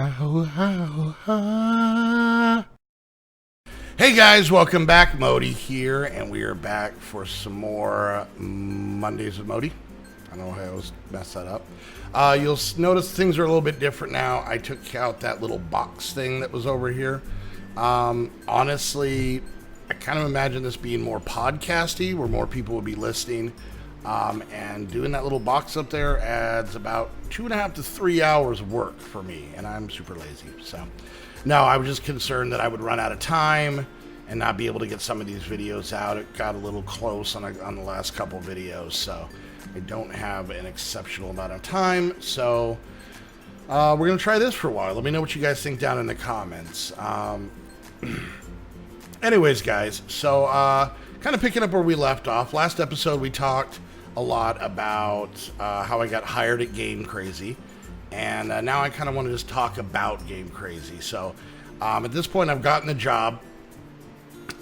Hey guys, welcome back. Modii here, and we are back for some more Mondays with Modii. I don't know how I always mess that up. You'll notice things are a little bit different now. I took out that little box thing that was over here. Honestly, I kind of imagine this being more podcasty, where more people will be listening. And doing that little box up there adds about 2.5 to 3 hours of work for me, and I'm super lazy. So, no, I was just concerned that I would run out of time and not be able to get some of these videos out. It got a little close on the last couple videos, so I don't have an exceptional amount of time. So, we're going to try this for a while. Let me know what you guys think down in the comments. Anyways, guys, so kind of picking up where we left off. Last episode, we talked a lot about how I got hired at Game Crazy, and now I kind of want to just talk about Game Crazy. So at this point, I've gotten the job,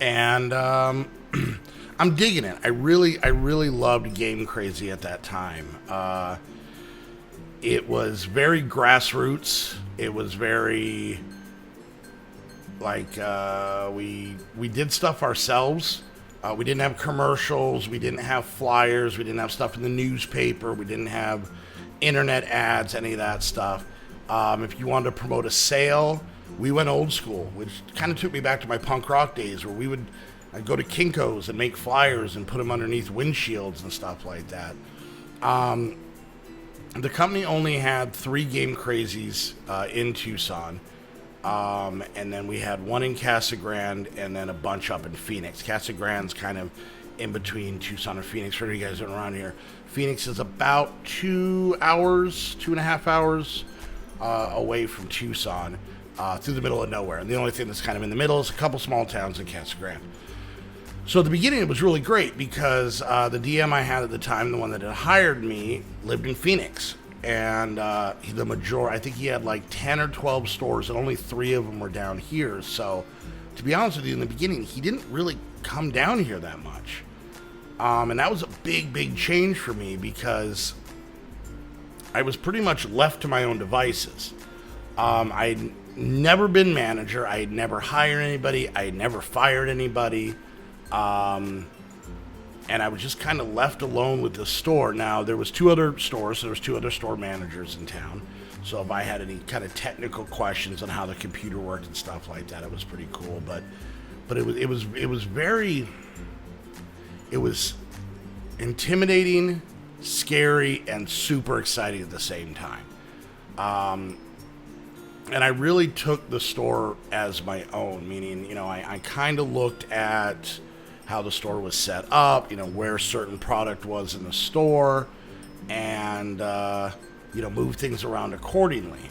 and I'm digging it. I really loved Game Crazy at that time. It was very grassroots. It was very like we did stuff ourselves. We didn't have commercials. We didn't have flyers. We didn't have stuff in the newspaper. We didn't have internet ads, any of that stuff. If you wanted to promote a sale, we went old school, which kind of took me back to my punk rock days, where I'd go to Kinko's and make flyers and put them underneath windshields and stuff like that. The company only had 3 Game Crazies in Tucson. And then we had one in Casa Grande and then a bunch up in Phoenix. Casa Grande's kind of in between Tucson and Phoenix. For you guys that are around here, Phoenix is about 2.5 hours away from Tucson, through the middle of nowhere. And the only thing that's kind of in the middle is a couple small towns in Casa Grande. So at the beginning, it was really great because the DM I had at the time, the one that had hired me, lived in Phoenix. And I think he had like 10 or 12 stores, and only 3 of them were down here. So, to be honest with you, in the beginning, he didn't really come down here that much. And that was a big change for me because I was pretty much left to my own devices. I'd never been manager. I had never hired anybody. I had never fired anybody. And I was just kind of left alone with the store. Now, there was 2 other stores. So there was 2 other store managers in town. So if I had any kind of technical questions on how the computer worked and stuff like that, it was pretty cool. But it was intimidating, scary, and super exciting at the same time. And I really took the store as my own, meaning, I kind of looked at how the store was set up, where certain product was in the store, and, move things around accordingly.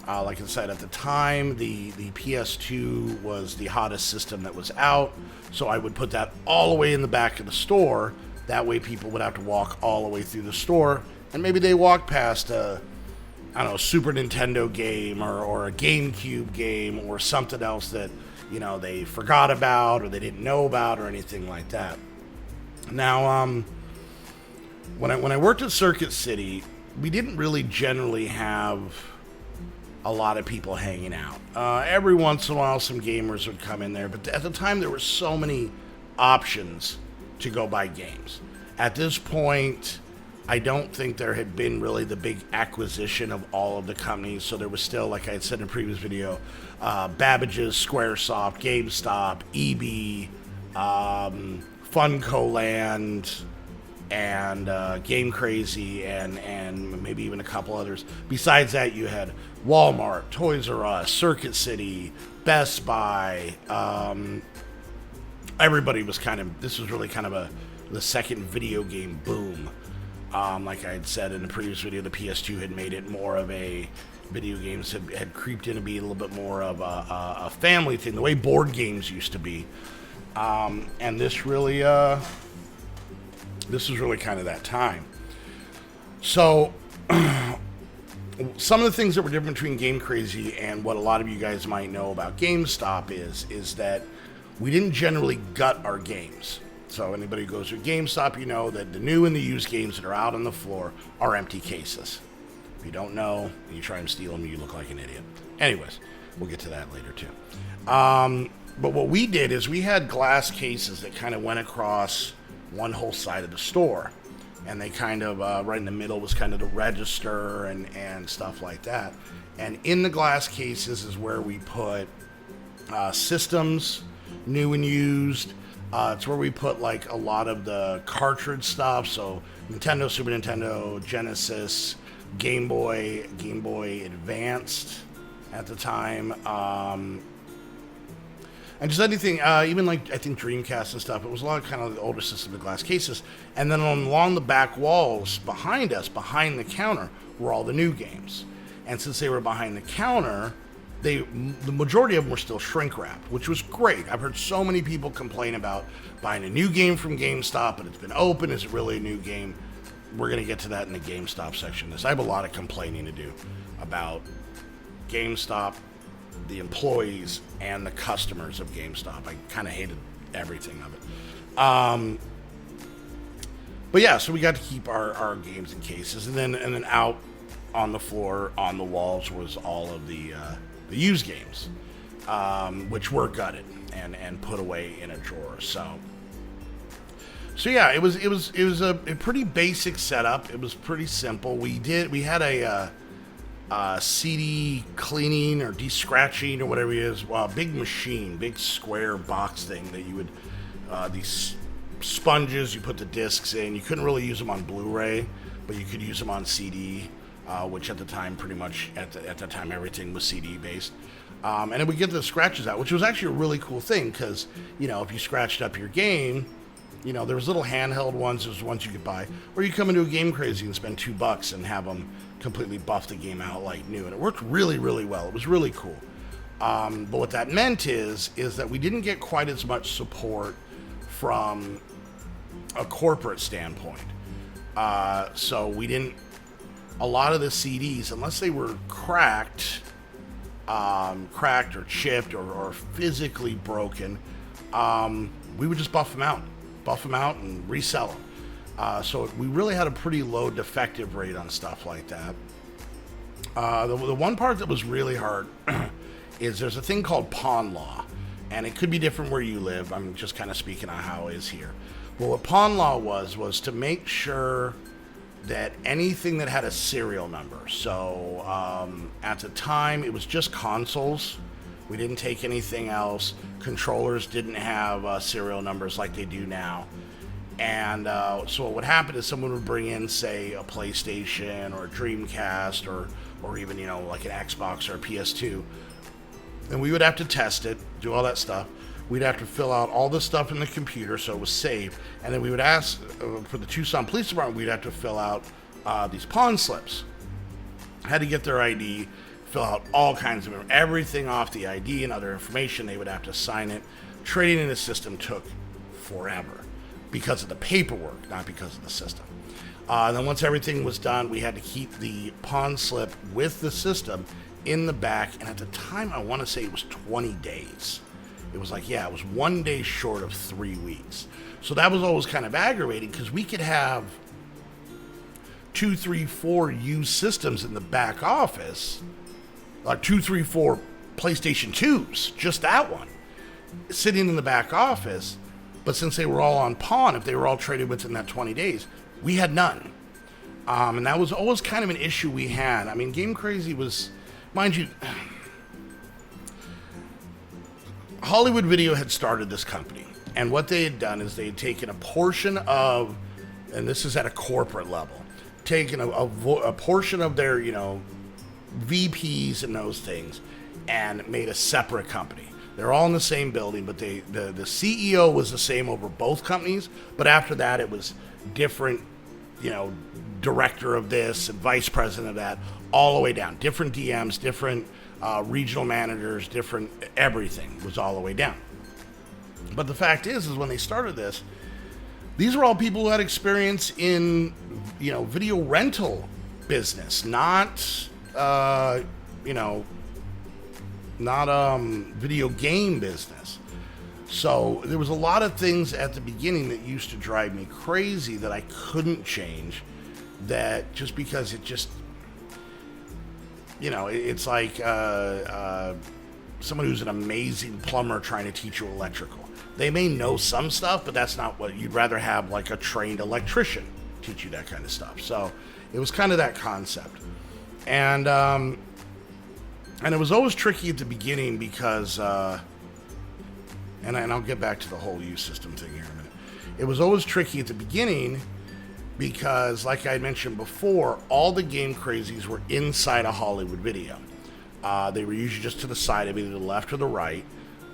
Like I said, at the time, the PS2 was the hottest system that was out, so I would put that all the way in the back of the store. That way people would have to walk all the way through the store, and maybe they walk past a Super Nintendo game or a GameCube game or something else that they forgot about or they didn't know about or anything like that. Now, when I worked at Circuit City, we didn't really generally have a lot of people hanging out. Every once in a while, some gamers would come in there, but at the time, there were so many options to go buy games. At this point, I don't think there had been really the big acquisition of all of the companies, so there was still, like I had said in a previous video, Babbage's, Squaresoft, GameStop, EB, Funco Land, and Game Crazy, and maybe even a couple others. Besides that, you had Walmart, Toys R Us, Circuit City, Best Buy. Everybody was this was really kind of the second video game boom. Like I had said in the previous video, the PS2 had made it more of a video games had creeped in to be a little bit more of a family thing, the way board games used to be. And this was really kind of that time. So some of the things that were different between Game Crazy and what a lot of you guys might know about GameStop is that we didn't generally gut our games. So anybody who goes to GameStop, you know that the new and the used games that are out on the floor are empty cases. If you don't know, and you try and steal them, you look like an idiot. Anyways, we'll get to that later too. But what we did is we had glass cases that kind of went across one whole side of the store. And they kind of, right in the middle was kind of the register and stuff like that. And in the glass cases is where we put systems, new and used. It's where we put like a lot of the cartridge stuff. So Nintendo, Super Nintendo, Genesis, Game Boy Advanced at the time. And just anything, even like I think Dreamcast and stuff. It was a lot of kind of the older system of glass cases. And then along the back walls behind us, behind the counter, were all the new games. And since they were behind the counter, the majority of them were still shrink wrap, which was great. I've heard so many people complain about buying a new game from GameStop, but it's been open. Is it really a new game? We're going to get to that in the GameStop section. I have a lot of complaining to do about GameStop, the employees, and the customers of GameStop. I kind of hated everything of it. But yeah, so we got to keep our games in cases, and then out on the floor, on the walls, was all of the used games, which were gutted and put away in a drawer. So yeah, it was a pretty basic setup. It was pretty simple. We had a CD cleaning or de-scratching or whatever it is, big machine, big square box thing that you would, these sponges, you put the discs in. You couldn't really use them on Blu-ray, but you could use them on CD, which at the time, pretty much at the time, everything was CD based. And it would get the scratches out, which was actually a really cool thing because, if you scratched up your game, there was little handheld ones, there's ones you could buy, or you come into a Game Crazy and spend $2 and have them completely buff the game out like new, and it worked really, really well. It was really cool. But what that meant is that we didn't get quite as much support from a corporate standpoint. So we didn't, a lot of the CDs, unless they were cracked or chipped or physically broken, we would just buff them out and resell them. So we really had a pretty low defective rate on stuff like that. The one part that was really hard is there's a thing called pawn law, and it could be different where you live. I'm just kind of speaking on how it is here. Well, what pawn law was to make sure that anything that had a serial number. So at the time, it was just consoles. We didn't take anything else. Controllers didn't have serial numbers like they do now. And so what would happen is someone would bring in, say, a PlayStation or a Dreamcast or even, like an Xbox or a PS2. And we would have to test it, do all that stuff. We'd have to fill out all the stuff in the computer so it was saved. And then we would ask, for the Tucson Police Department, we'd have to fill out these pawn slips. Had to get their ID, fill out all kinds of everything off the ID and other information. They would have to sign it. Trading in the system took forever because of the paperwork, not because of the system. Then once everything was done, we had to keep the pawn slip with the system in the back. And at the time, I want to say it was 20 days. It was like, it was 1 day short of 3 weeks. So that was always kind of aggravating because we could have 2, 3, 4 used systems in the back office, like 2, 3, 4 PlayStation 2s, just that one, sitting in the back office. But since they were all on pawn, if they were all traded within that 20 days, we had none. And that was always kind of an issue we had. I mean, Game Crazy was, mind you, Hollywood Video had started this company. And what they had done is they had taken a portion of, and this is at a corporate level, taken a portion of their, VPs and those things and made a separate company. They're all in the same building, but the CEO was the same over both companies. But after that, it was different, director of this and vice president of that, all the way down. Different DMs, different regional managers, different everything was all the way down. But the fact is when they started this, these were all people who had experience in, video rental business, not video game business. So there was a lot of things at the beginning that used to drive me crazy that I couldn't change, that just because it's like someone who's an amazing plumber trying to teach you electrical. They may know some stuff, but that's not what you'd rather have, like a trained electrician teach you that kind of stuff. So it was kind of that concept. And it was always tricky at the beginning because, and I'll get back to the whole U system thing here in a minute. It was always tricky at the beginning because, like I had mentioned before, all the game crazies were inside a Hollywood Video. They were usually just to the side of either the left or the right,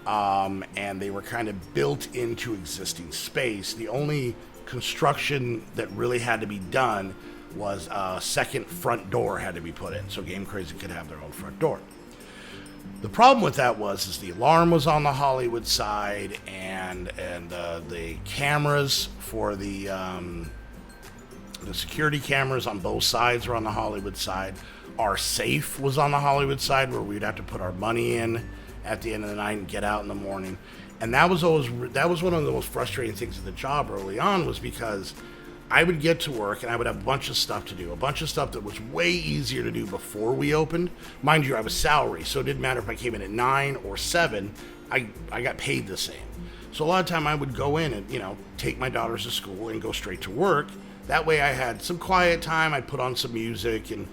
and they were kind of built into existing space. The only construction that really had to be done was a second front door had to be put in, so Game Crazy could have their own front door. The problem with that is the alarm was on the Hollywood side, and the cameras for the security cameras on both sides were on the Hollywood side. Our safe was on the Hollywood side, where we'd have to put our money in at the end of the night and get out in the morning. And that was one of the most frustrating things of the job early on, was because I would get to work and I would have a bunch of stuff to do, a bunch of stuff that was way easier to do before we opened. Mind you, I was salary, so it didn't matter if I came in at 9 or 7, I got paid the same. So a lot of time I would go in and, take my daughters to school and go straight to work. That way I had some quiet time. I'd put on some music and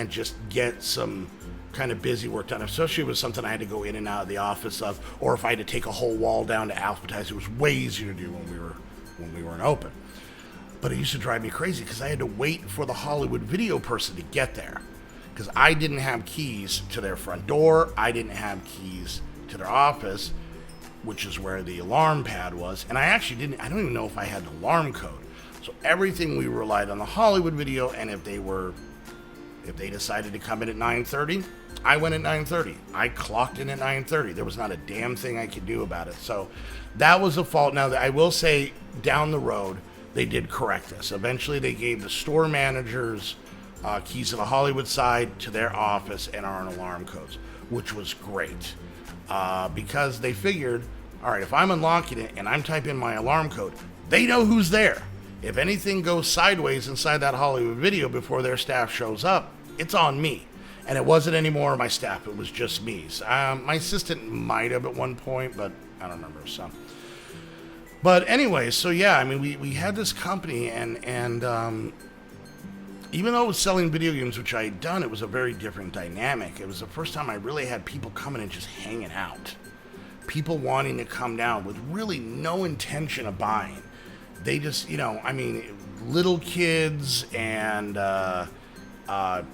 just get some kind of busy work done, especially if it was something I had to go in and out of the office of, or if I had to take a whole wall down to alphabetize. It was way easier to do when we weren't open. But it used to drive me crazy because I had to wait for the Hollywood Video person to get there, because I didn't have keys to their front door. I didn't have keys to their office, which is where the alarm pad was. And I don't even know if I had the alarm code. So everything we relied on the Hollywood Video, and if they decided to come in at 9:30, I went at 9:30. I clocked in at 9:30. There was not a damn thing I could do about it. So that was a fault. Now, I will say, down the road, they did correct this. Eventually, they gave the store managers keys to the Hollywood side, to their office, and our own alarm codes, which was great. Because they figured, all right, if I'm unlocking it and I'm typing my alarm code, they know who's there. If anything goes sideways inside that Hollywood Video before their staff shows up, it's on me. And it wasn't any more of my staff, it was just me. My assistant might have at one point, but I don't remember. So, but anyway, so yeah, I mean, we had this company, and even though it was selling video games, which I had done, it was a very different dynamic. It was the first time I really had people coming and just hanging out. People wanting to come down with really no intention of buying. They just, little kids and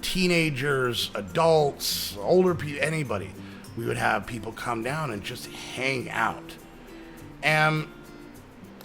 teenagers, adults, older people, anybody. We would have people come down and just hang out. And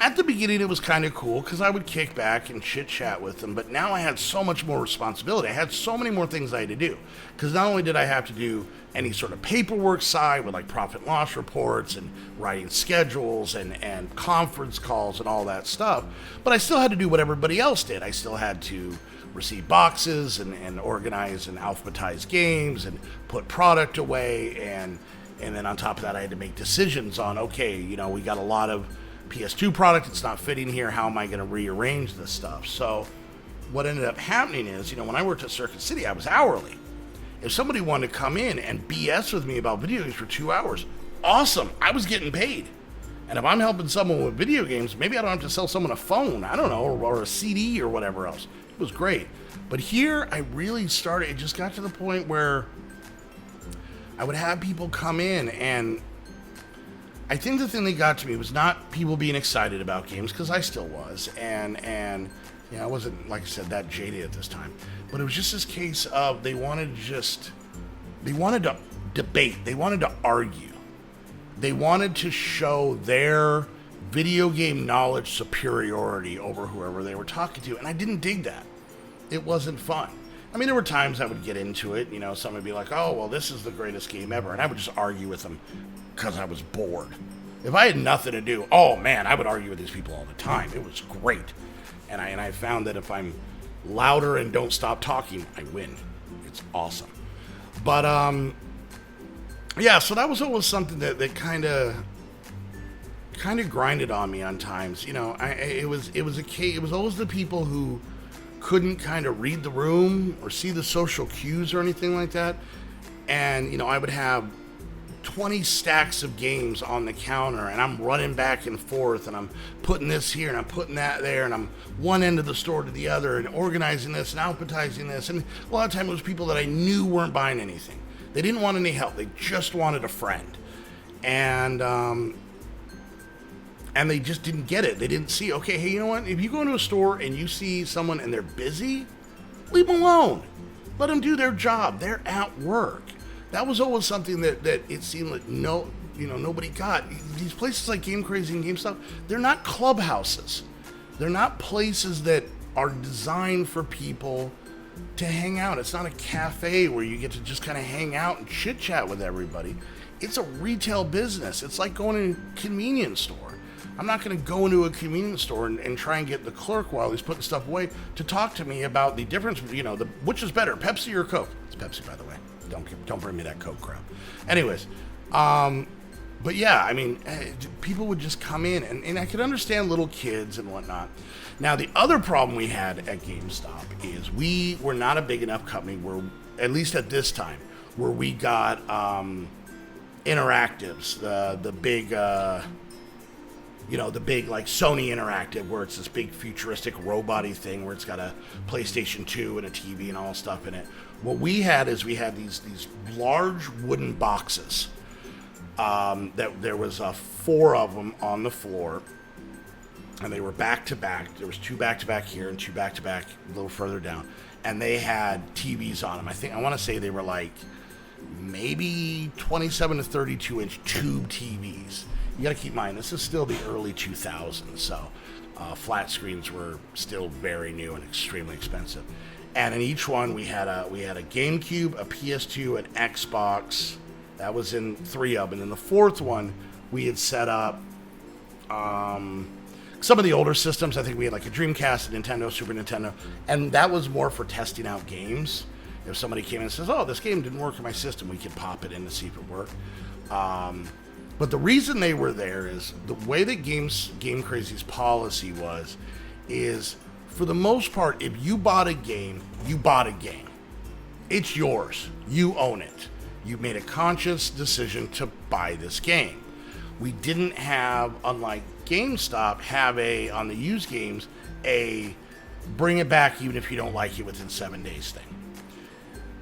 at the beginning, it was kind of cool because I would kick back and chit-chat with them. But now I had so much more responsibility. I had so many more things I had to do. Because not only did I have to do any sort of paperwork side with like profit and loss reports and writing schedules and conference calls and all that stuff, but I still had to do what everybody else did. I still had to receive boxes and organize and alphabetize games and put product away. And then on top of that, I had to make decisions on, okay, we got a lot of PS2 product, it's not fitting here, how am I going to rearrange this stuff? So what ended up happening is, when I worked at Circuit City, I was hourly. If somebody wanted to come in and BS with me about video games for 2 hours, awesome, I was getting paid. And if I'm helping someone with video games, maybe I don't have to sell someone a phone, I don't know, or a CD or whatever else. It was great. But here, I really started, it just got to the point where I would have people come in, and I think the thing that got to me was not people being excited about games, because I still was, and I wasn't, like I said, that jaded at this time, but it was just this case of they wanted to debate, they wanted to argue, they wanted to show their video game knowledge superiority over whoever they were talking to, and I didn't dig that. It wasn't fun. I mean, there were times I would get into it, someone would be like, oh, well, this is the greatest game ever, and I would just argue with them because I was bored. If I had nothing to do, oh man, I would argue with these people all the time. It was great. And I found that if I'm louder and don't stop talking, I win. It's awesome. But yeah, so that was always something that kind of grinded on me on times. It was always the people who couldn't kind of read the room or see the social cues or anything like that. And, you know, I would have 20 stacks of games on the counter, and I'm running back and forth, and I'm putting this here and I'm putting that there, and I'm one end of the store to the other, and organizing this and alphabetizing this. And a lot of time it was people that I knew weren't buying anything. They didn't want any help. They just wanted a friend. And they just didn't get it. They didn't see, okay, hey, you know what? If you go into a store and you see someone and they're busy, leave them alone. Let them do their job. They're at work. That was always something that it seemed like nobody got. These places like Game Crazy and GameStop, they're not clubhouses. They're not places that are designed for people to hang out. It's not a cafe where you get to just kind of hang out and chit chat with everybody. It's a retail business. It's like going to a convenience store. I'm not going to go into a convenience store and try and get the clerk while he's putting stuff away to talk to me about the difference, which is better, Pepsi or Coke. It's Pepsi, by the way. Don't bring me that Coke crap. Anyways, but yeah, I mean, people would just come in, and I could understand little kids and whatnot. Now, the other problem we had at GameStop is we were not a big enough company where, at least at this time, where we got interactives, the big like Sony Interactive, where it's this big futuristic robot-y thing where it's got a PlayStation 2 and a TV and all stuff in it. What we had is these large wooden boxes that there was 4 of them on the floor, and they were back to back. There was 2 back to back here and 2 back to back a little further down, and they had TVs on them. I want to say they were like maybe 27 to 32 inch tube TVs. You got to keep in mind, this is still the early 2000s, so flat screens were still very new and extremely expensive. And in each one, we had a GameCube, a PS2, an Xbox. That was in 3 of them. And in the 4th one, we had set up some of the older systems. I think we had like a Dreamcast, a Nintendo, Super Nintendo, and that was more for testing out games. If somebody came in and says, "Oh, this game didn't work in my system," we could pop it in to see if it worked. But the reason they were there is the way that Game Crazy's policy is for the most part, if you bought a game, you bought a game. It's yours. You own it. You made a conscious decision to buy this game. We didn't have, unlike GameStop, on the used games, a bring it back even if you don't like it within 7 days thing.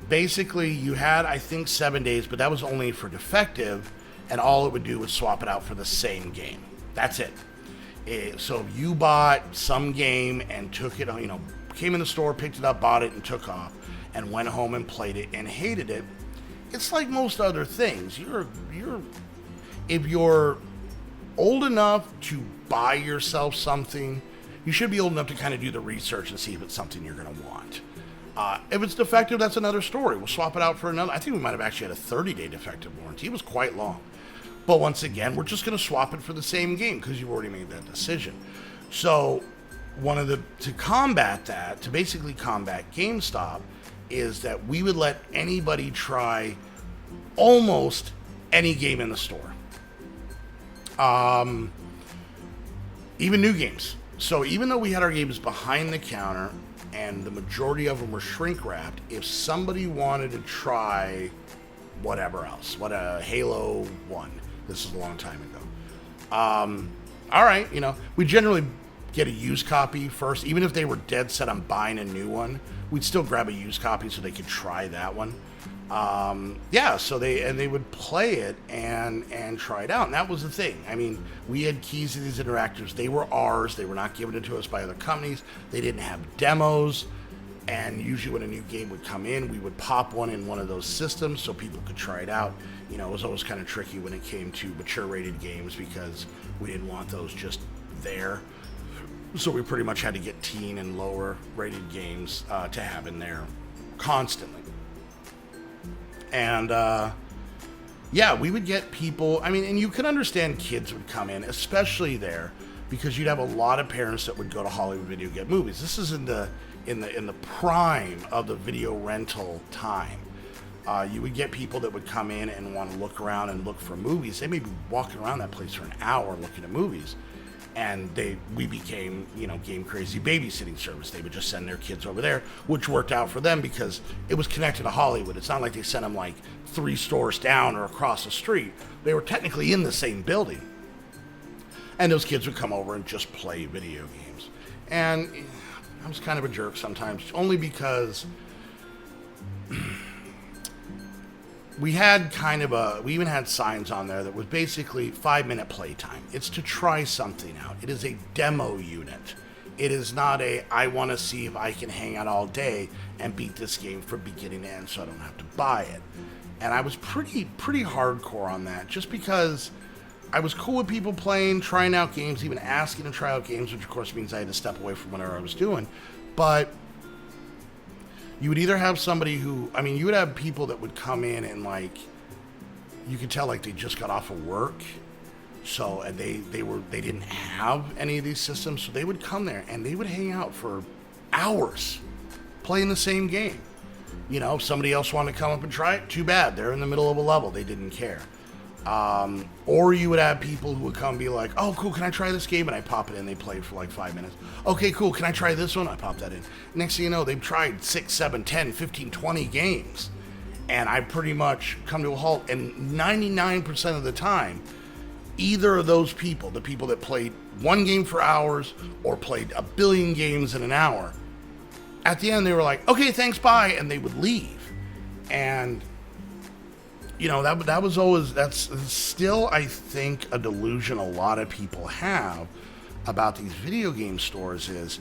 Basically, you had, I think, 7 days, but that was only for defective, and all it would do was swap it out for the same game. That's it. So if you bought some game and took it, came in the store, picked it up, bought it, and took off, and went home and played it and hated it, it's like most other things. If you're old enough to buy yourself something, you should be old enough to kind of do the research and see if it's something you're going to want. If it's defective, that's another story. We'll swap it out for another. I think we might have actually had a 30-day defective warranty. It was quite long. But once again, we're just going to swap it for the same game because you've already made that decision. So to basically combat GameStop, is that we would let anybody try almost any game in the store. Even new games. So even though we had our games behind the counter and the majority of them were shrink wrapped, if somebody wanted to try whatever else, what a Halo 1, this is a long time ago. All right, we generally get a used copy first. Even if they were dead set on buying a new one, we'd still grab a used copy so they could try that one. So they would play it and try it out. And that was the thing. I mean, we had keys to these interactives. They were ours. They were not given to us by other companies. They didn't have demos. And usually when a new game would come in, we would pop one in one of those systems so people could try it out. It was always kind of tricky when it came to mature rated games because we didn't want those just there. So we pretty much had to get teen and lower rated games to have in there constantly. And we would get people, and you can understand kids would come in, especially there, because you'd have a lot of parents that would go to Hollywood Video get movies. This is in the prime of the video rental time. You would get people that would come in and want to look around and look for movies. They may be walking around that place for an hour looking at movies. And we became, Game Crazy babysitting service. They would just send their kids over there, which worked out for them because it was connected to Hollywood. It's not like they sent them like 3 stores down or across the street. They were technically in the same building. And those kids would come over and just play video games. And I was kind of a jerk sometimes, only because we even had signs on there that was basically 5-minute playtime. It's to try something out. It is a demo unit. It is not I want to see if I can hang out all day and beat this game from beginning to end so I don't have to buy it. And I was pretty hardcore on that, just because I was cool with people playing, trying out games, even asking to try out games, which of course means I had to step away from whatever I was doing. But you would either have somebody you would have people that would come in and you could tell they just got off of work. So, and they didn't have any of these systems. So they would come there and they would hang out for hours playing the same game. If somebody else wanted to come up and try it, too bad. They're in the middle of a level. They didn't care. Or you would have people who would come and be like, oh, cool, can I try this game? And I pop it in, they play for 5 minutes. Okay, cool, can I try this one? I pop that in. Next thing you know, they've tried 6, 7, 10, 15, 20 games. And I pretty much come to a halt. And 99% of the time, either of those people, the people that played one game for hours or played a billion games in an hour, at the end they were like, okay, thanks, bye, and they would leave. And that's still, I think, a delusion a lot of people have about these video game stores is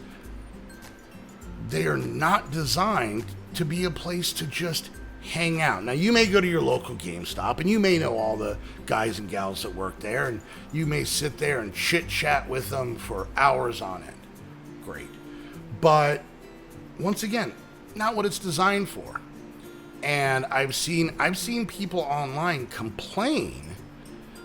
they are not designed to be a place to just hang out. Now, you may go to your local GameStop and you may know all the guys and gals that work there, and you may sit there and chit-chat with them for hours on end. Great. But once again, not what it's designed for. And I've seen people online complain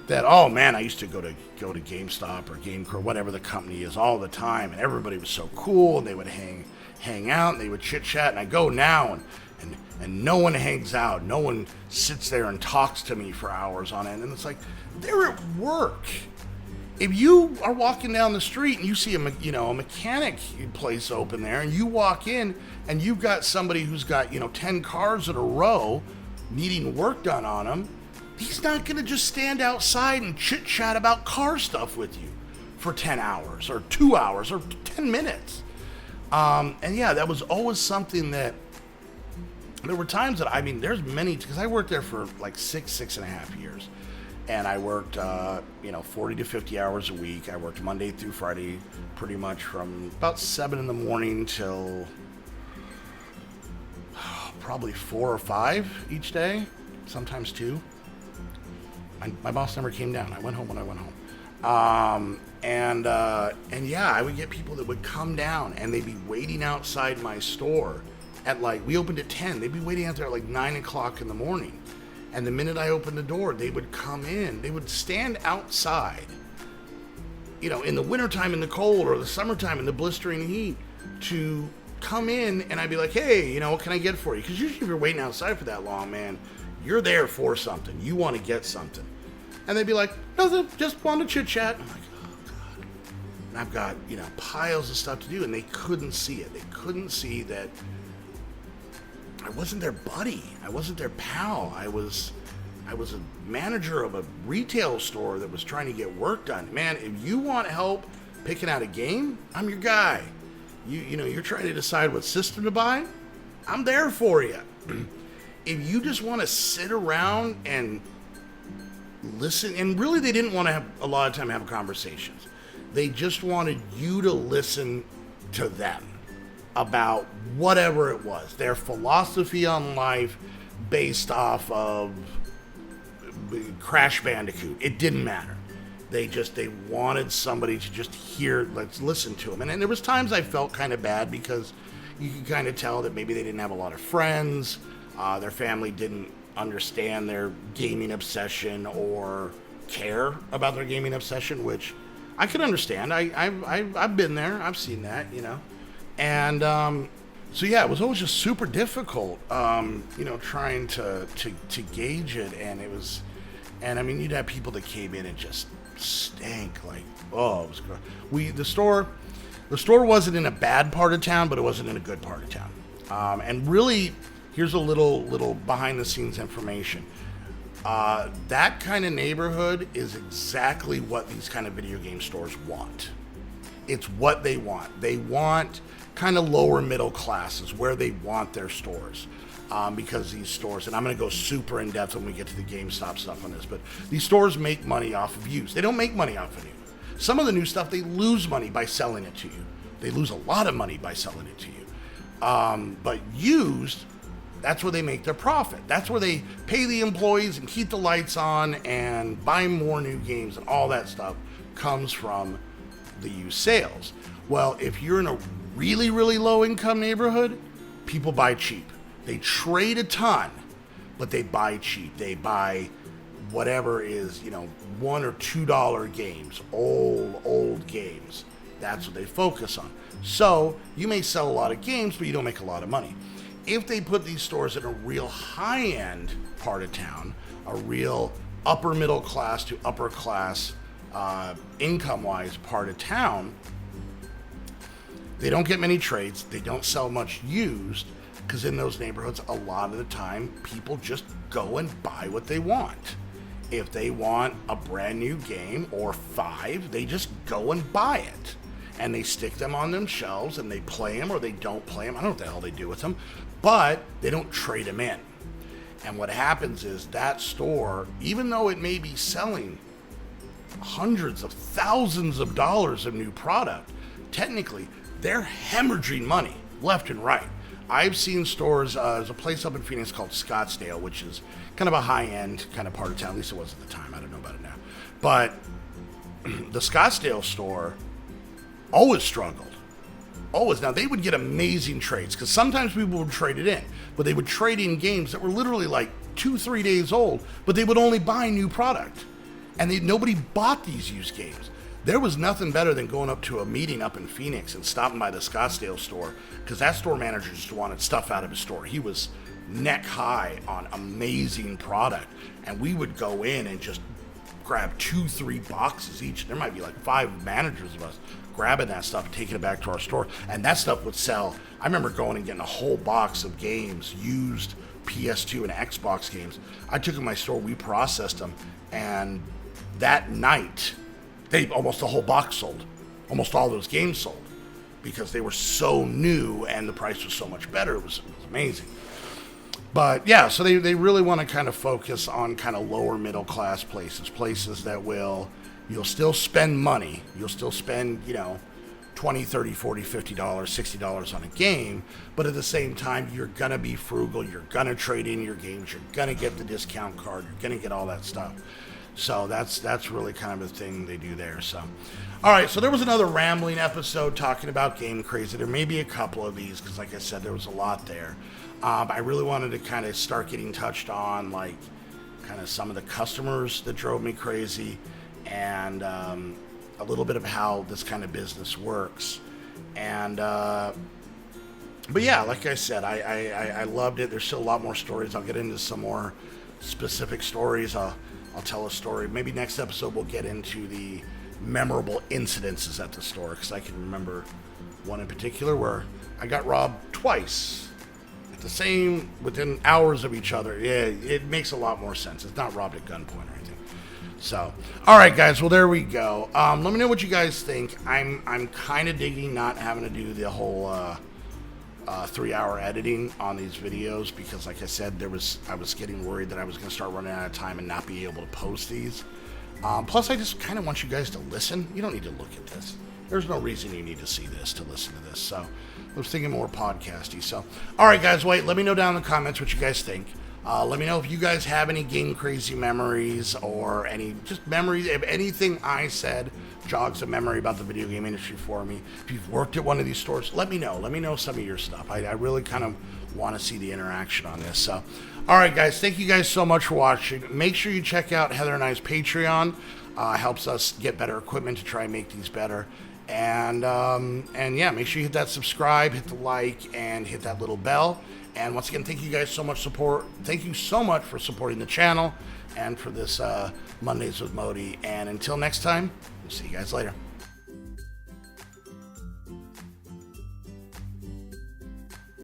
that, oh man, I used to go to GameStop or GameCore, whatever the company is, all the time, and everybody was so cool, and they would hang out, and they would chit chat, and I go now, and no one hangs out, no one sits there and talks to me for hours on end, and it's like, they're at work. If you are walking down the street and you see a mechanic place open there, and you walk in and you've got somebody who's got 10 cars in a row needing work done on them, he's not going to just stand outside and chit chat about car stuff with you for 10 hours or 2 hours or 10 minutes. And yeah, that was always something that there were times that there's many, because I worked there for 6.5 years. And I worked, 40 to 50 hours a week. I worked Monday through Friday, pretty much from about 7 in the morning till probably 4 or 5 each day, sometimes 2. My boss never came down. I went home when I went home. And yeah, I would get people that would come down and they'd be waiting outside my store at we opened at 10. They'd be waiting out there at 9 o'clock in the morning. And the minute I opened the door, they would come in. They would stand outside, in the wintertime in the cold or the summertime in the blistering heat, to come in, and I'd be like, hey, what can I get for you? Because usually if you're waiting outside for that long, man, you're there for something. You want to get something. And they'd be like, nothing, just want to chit-chat. I'm like, oh, God. And I've got, piles of stuff to do, and they couldn't see it. They couldn't see that I wasn't their buddy. I wasn't their pal. I was a manager of a retail store that was trying to get work done. Man, if you want help picking out a game, I'm your guy. You're trying to decide what system to buy, I'm there for you. If you just want to sit around and listen, and really they didn't want to have a lot of time to have conversations. They just wanted you to listen to them about whatever it was, their philosophy on life based off of Crash Bandicoot. It didn't matter. They wanted somebody to just let's listen to them. And there was times I felt kind of bad because you could kind of tell that maybe they didn't have a lot of friends. Their family didn't understand their gaming obsession or care about their gaming obsession, which I could understand. I've been there. I've seen that, And so yeah, it was always just super difficult, trying to gauge it. And it was, you'd have people that came in and just stank. Like, oh, it was gross. The store wasn't in a bad part of town, but it wasn't in a good part of town. And really, here's a little behind the scenes information. That kind of neighborhood is exactly what these kind of video game stores want. It's what they want. They want kind of lower middle classes where they want their stores. Because these stores, and I'm going to go super in depth when we get to the GameStop stuff on this, but these stores make money off of used. They don't make money off of new. Some of the new stuff, they lose money by selling it to you. They lose a lot of money by selling it to you. But used, that's where they make their profit. That's where they pay the employees and keep the lights on and buy more new games, and all that stuff comes from the used sales. Well, if you're in a really, really low income neighborhood, people buy cheap. They trade a ton, but they buy cheap. They buy whatever is, $1 or $2 games, old games. That's what they focus on. So you may sell a lot of games, but you don't make a lot of money. If they put these stores in a real high-end part of town, a real upper middle class to upper class income-wise part of town, they don't get many trades. They don't sell much used, because in those neighborhoods, a lot of the time, people just go and buy what they want. If they want a brand new game or 5, they just go and buy it. And they stick them on them shelves and they play them or they don't play them. I don't know what the hell they do with them, but they don't trade them in. And what happens is that store, even though it may be selling hundreds of thousands of dollars of new product, technically they're hemorrhaging money left and right. I've seen stores, there's a place up in Phoenix called Scottsdale, which is kind of a high-end kind of part of town. At least it was at the time. I don't know about it now. But the Scottsdale store always struggled. Always. Now, they would get amazing trades, because sometimes people would trade it in, but they would trade in games that were literally like 2-3 days old, but they would only buy new product. And nobody bought these used games. There was nothing better than going up to a meeting up in Phoenix and stopping by the Scottsdale store, because that store manager just wanted stuff out of his store. He was neck high on amazing product, and we would go in and just grab 2-3 boxes each. There might be like 5 managers of us grabbing that stuff and taking it back to our store, and that stuff would sell. I remember going and getting a whole box of games, used PS2 and Xbox games. I took them to my store, we processed them, and that night almost the whole box sold. Almost all those games sold, because they were so new and the price was so much better. It was amazing. But yeah, so they really want to kind of focus on kind of lower middle class places that you'll still spend money. You'll still spend, $20, $30, $40, $50, $60 on a game, but at the same time, you're going to be frugal. You're going to trade in your games. You're going to get the discount card. You're going to get all that stuff. So that's really kind of the thing they do there. So, all right, so there was another rambling episode talking about Game Crazy. There may be a couple of these, because like I said, there was a lot there. I really wanted to kind of start getting touched on, like, kind of some of the customers that drove me crazy, and a little bit of how this kind of business works. And but yeah, like I said, I loved it. There's still a lot more stories. I'll get into some more specific stories. I'll tell a story. Maybe next episode we'll get into the memorable incidences at the store, because I can remember one in particular where I got robbed twice within hours of each other. Yeah, it makes a lot more sense. It's not robbed at gunpoint or anything. So, all right, guys. Well, there we go. Let me know what you guys think. I'm kind of digging not having to do the whole 3-hour editing on these videos, because like I said, I was getting worried that I was going to start running out of time and not be able to post these. Plus, I just kind of want you guys to listen. You don't need to look at this. There's no reason you need to see this to listen to this. So I was thinking more podcasty. So, all right, guys, let me know down in the comments what you guys think. Let me know if you guys have any Game Crazy memories, or any just memories. If anything I said jogs a memory about the video game industry for me. If you've worked at one of these stores, let me know. Let me know some of your stuff. I really kind of want to see the interaction on this. So, all right, guys, thank you guys so much for watching. Make sure you check out Heather and I's Patreon. Helps us get better equipment to try and make these better. And yeah, make sure you hit that subscribe, hit the like, and hit that little bell. And once again, thank you guys so much Thank you so much for supporting the channel and for this Mondays with Modii. And until next time, we'll see you guys later.